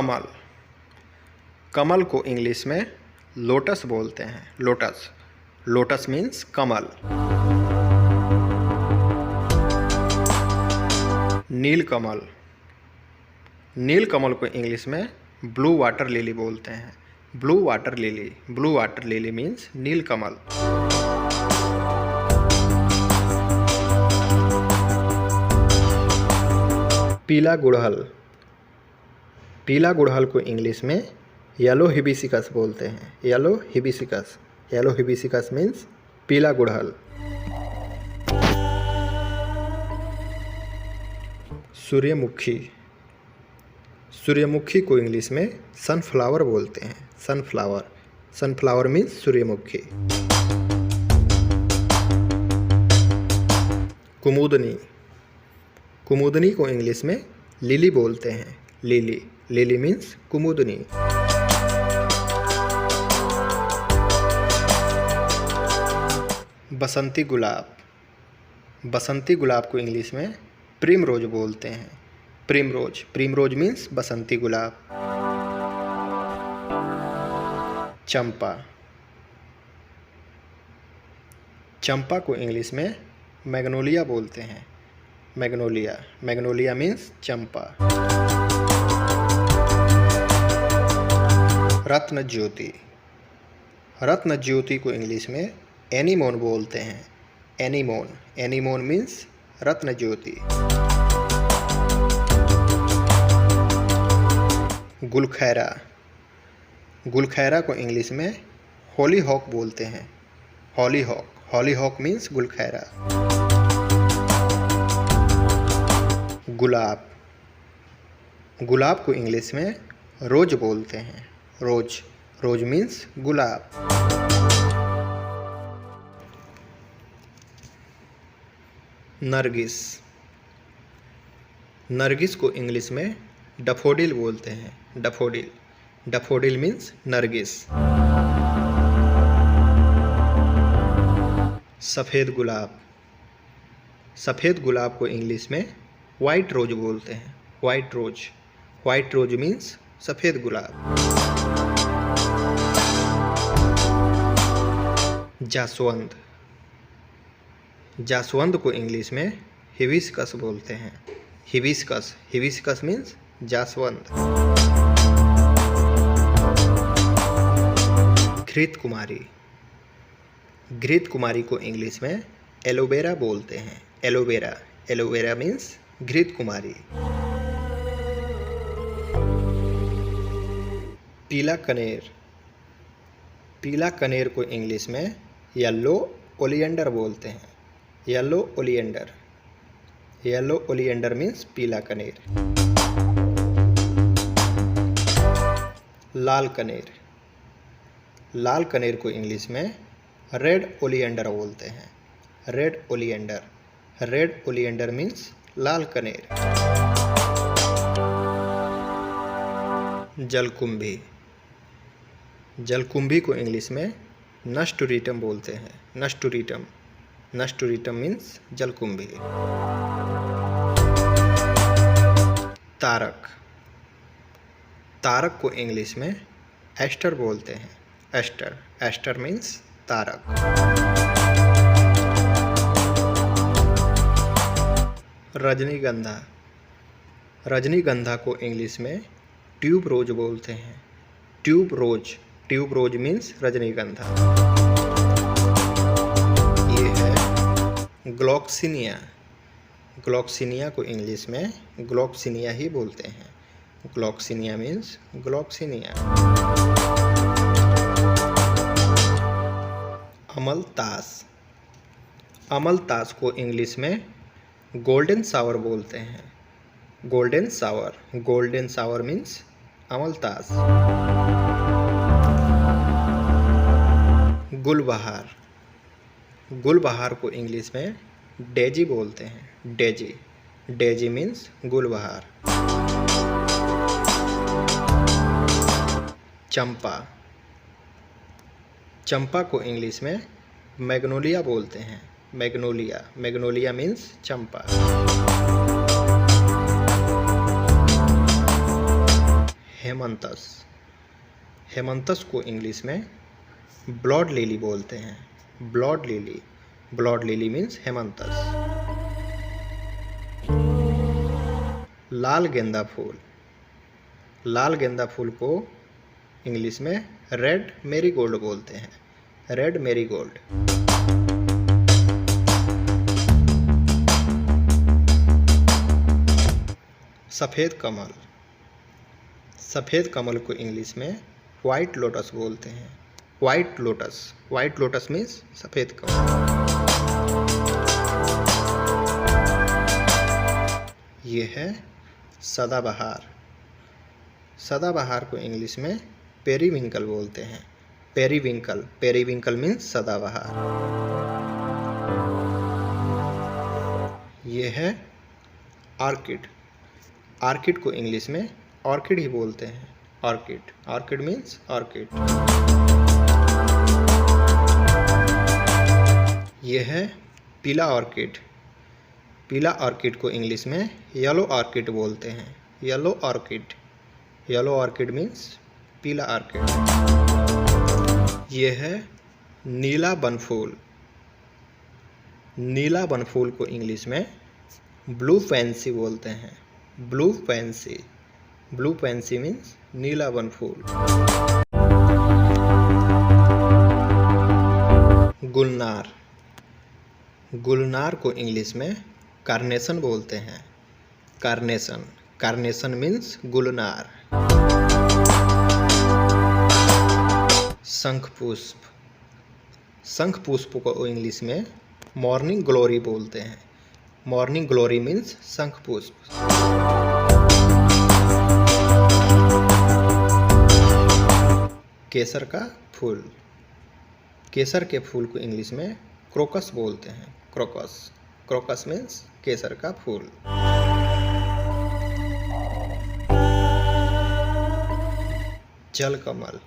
कमल। कमल को इंग्लिश में लोटस बोलते हैं। लोटस, लोटस मीन्स कमल। नीलकमल। नीलकमल को इंग्लिश में ब्लू वाटर लिली बोलते हैं। Blue water lily, blue water lily means नीलकमल। पीला गुड़हल। पीला गुड़हल को इंग्लिश में येलो हिबिस्कस बोलते हैं। Yellow hibiscus, yellow hibiscus means पीला गुड़हल। सूर्यमुखी। सूर्यमुखी को इंग्लिश में सनफ्लावर बोलते हैं। सनफ्लावर, सनफ्लावर मीन्स सूर्यमुखी। कुमुदनी। कुमुदनी को इंग्लिश में लिली बोलते हैं। लिली, लिली मीन्स कुमुदनी। बसंती गुलाब। बसंती गुलाब को इंग्लिश में प्रिमरोज बोलते हैं। प्रिमरोज, प्रिमरोज मीन्स बसंती गुलाब। चंपा। चंपा को इंग्लिश में मैग्नोलिया बोलते हैं। मैग्नोलिया, मैग्नोलिया मीन्स चंपा। रत्न ज्योति। रत्न ज्योति को इंग्लिश में एनीमोन बोलते हैं। एनीमोन, एनीमोन मीन्स रत्न ज्योति। गुलखैरा। गुलखैरा को इंग्लिश में हॉलीहॉक बोलते हैं। हॉलीहॉक, हॉलीहॉक मीन्स गुलखैरा। गुलाब। गुलाब को इंग्लिश में रोज बोलते हैं। रोज, रोज मीन्स गुलाब। नरगिस। नरगिस को इंग्लिश में डफोडिल बोलते हैं। Daffodil, डफोडिल means Nargis. सफ़ेद गुलाब। सफ़ेद गुलाब को इंग्लिश में वाइट रोज बोलते हैं। वाइट रोज, वाइट रोज मीन्स सफ़ेद गुलाब। जासवंत। जासवंत को इंग्लिश में हिबिस्कस बोलते हैं। हिबिस्कस, हिबिस्कस मीन्स जासवंत। घृत कुमारी। घृत कुमारी को इंग्लिश में एलोवेरा बोलते हैं। एलोवेरा, एलोवेरा मीन्स घृत कुमारी। पीला कनेर। पीला कनेर को इंग्लिश में येलो ओलियंडर बोलते हैं। Yellow oleander, yellow oleander means पीला कनेर। लाल कनेर। लाल कनेर को इंग्लिश में रेड ओलियंडर बोलते हैं। Red oleander, red oleander means लाल कनेर। जलकुंभी। जलकुंभी को इंग्लिश में नस्टुरिटम बोलते हैं। नस्टुरिटम, नस्टुरिटम मीन्स जलकुंभी। तारक। तारक को इंग्लिश में एस्टर बोलते हैं। एस्टर, एस्टर मीन्स तारक। रजनीगंधा। रजनीगंधा को इंग्लिश में ट्यूब रोज बोलते हैं। Tube rose, tube rose means रजनीगंधा। ये है ग्लॉक्सिनिया। ग्लॉक्सिनिया को इंग्लिश में ग्लॉक्सिनिया ही बोलते हैं। ग्लॉक्सिनिया मीन्स ग्लॉक्सिनिया। अमलतास। अमलतास को इंग्लिश में गोल्डन शावर बोलते हैं। Golden shower, golden shower means अमलतास। गुलबहार। गुलबहार को इंग्लिश में डेजी बोलते हैं। डेजी, डेजी मीन्स गुलबहार। चंपा। चंपा को इंग्लिश में मैग्नोलिया बोलते हैं। मैग्नोलिया, मैग्नोलिया मीन्स चंपा। हेमंतस। हेमंतस को इंग्लिश में ब्लड लिली बोलते हैं, blood lily. Blood lily means हेमंतस। लाल गेंदा फूल। लाल गेंदा फूल को इंग्लिश में रेड मेरीगोल्ड बोलते हैं, रेड मेरीगोल्ड। सफ़ेद कमल। सफ़ेद कमल को इंग्लिश में वाइट लोटस बोलते हैं, white lotus. White lotus means सफ़ेद कमल। ये है सदाबहार। सदाबहार को इंग्लिश में पेरीविंकल बोलते हैं, पेरीविंकल। पेरीविंकल मीन्स सदाबहार। ये है ऑर्किड। ऑर्किड को इंग्लिश में ऑर्किड ही बोलते हैं, ऑर्किड। Orchid means orchid. ये है पीला ऑर्किड। पीला ऑर्किड को इंग्लिश में येलो ऑर्किड बोलते हैं, yellow orchid. Yellow orchid means पीला ऑर्किड। ये है नीला बनफूल। नीला बनफूल को इंग्लिश में ब्लू फैंसी बोलते हैं, blue fancy. Blue fancy means नीला बनफूल। गुलनार। गुलनार को इंग्लिश में कार्नेशन बोलते हैं, कार्नेशन। Carnation means Gulnar. शंख पुष्प। शंख पुष्प को इंग्लिश में मॉर्निंग ग्लोरी बोलते हैं, मॉर्निंग ग्लोरी मीन्स शंख पुष्प। केसर का फूल। केसर के फूल को इंग्लिश में क्रोकस बोलते हैं, क्रोकस। क्रोकस मीन्स केसर का फूल। जल कमल।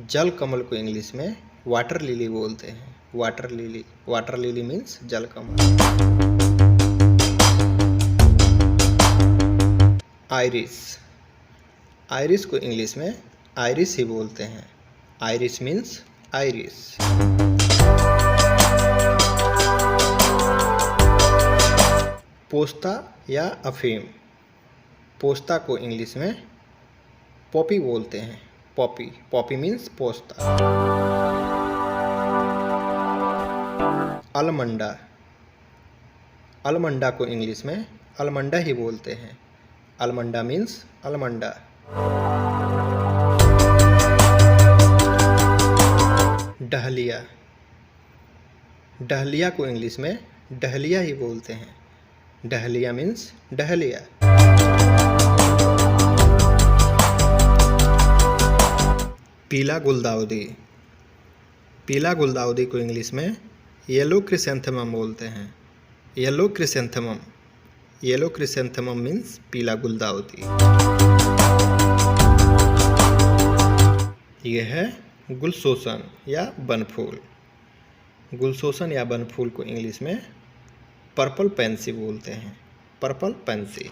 जल कमल को इंग्लिश में वाटर लिली बोलते हैं, water lily. Water lily means जल कमल। आइरिस। आइरिस को इंग्लिश में आइरिस ही बोलते हैं, आइरिस मीन्स आइरिस। पोस्ता या अफीम। पोस्ता को इंग्लिश में पॉपी बोलते हैं, पॉपी। पॉपी मीन्स पोस्ता। अलमंडा। अलमंडा को इंग्लिश में अलमंडा ही बोलते हैं, allamanda means allamanda. Dahlia. Dahlia को इंग्लिश में डहलिया ही बोलते हैं, डहलिया मीन्स डहलिया। पीला गुलदाउदी। पीला गुलदाउदी को इंग्लिश में येलो क्रिसेंथेमम बोलते हैं, yellow chrysanthemum. Yellow chrysanthemum means पीला गुलदाउदी। यह है गुलशोसन या बनफूल। गुलशोसन या बनफूल को इंग्लिश में पर्पल पेंसी बोलते हैं, पर्पल पेंसी।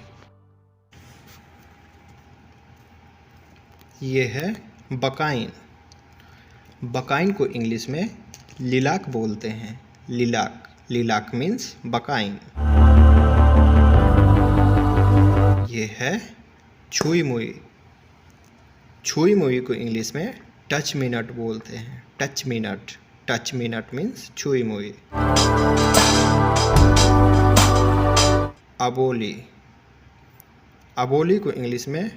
ये है बकाइन। बकाइन को इंग्लिश में लिलाक बोलते हैं, लिलाक। Lilac means बकाइन। ये है छुई मुई। छुई मुई को इंग्लिश में टच मिनट बोलते हैं, touch minute. Touch minute means छुई मुई। अबोली। अबोली को इंग्लिश में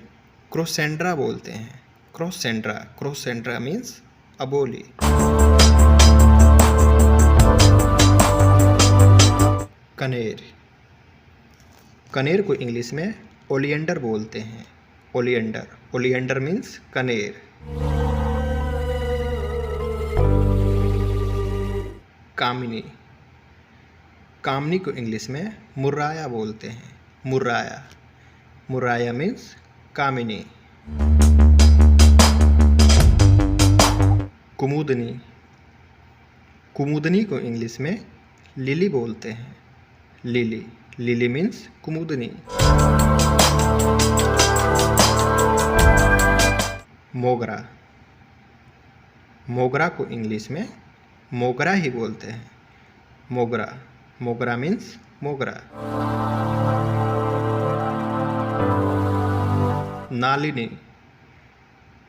क्रोसेंड्रा बोलते हैं, क्रोसेंड्रा। क्रोसेंड्रा मीन्स अबोली। कनेर। कनेर को इंग्लिश में ओलियंडर बोलते हैं, ओलियंडर। ओलियंडर मीन्स कनेर। कामिनी। कामनी को इंग्लिश में मुर्राया बोलते हैं, मुर्राया। मुर्राया मीन्स कामिनी। कुमुदनी। कुमुदनी को इंग्लिश में लिली बोलते हैं, लिली। लिली मीन्स कुमुदनी। मोगरा, मोगरा को इंग्लिश में मोगरा ही बोलते हैं। मोगरा, मोगरा मीन्स मोगरा। नालिनी,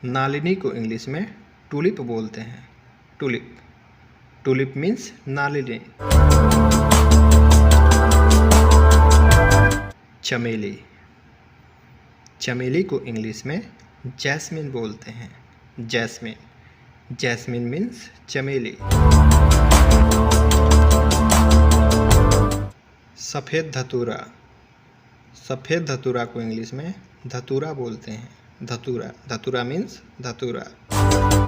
नालिनी को इंग्लिश में टुलिप बोलते हैं। Tulip, tulip means Nalini. चमेली, चमेली को इंग्लिश में जैस्मिन बोलते हैं। जैस्मिन, जैस्मिन मीन्स चमेली। सफ़ेद धतूरा, सफ़ेद धतूरा को इंग्लिश में धतूरा बोलते हैं। धतूरा, धतूरा मीन्स धतूरा।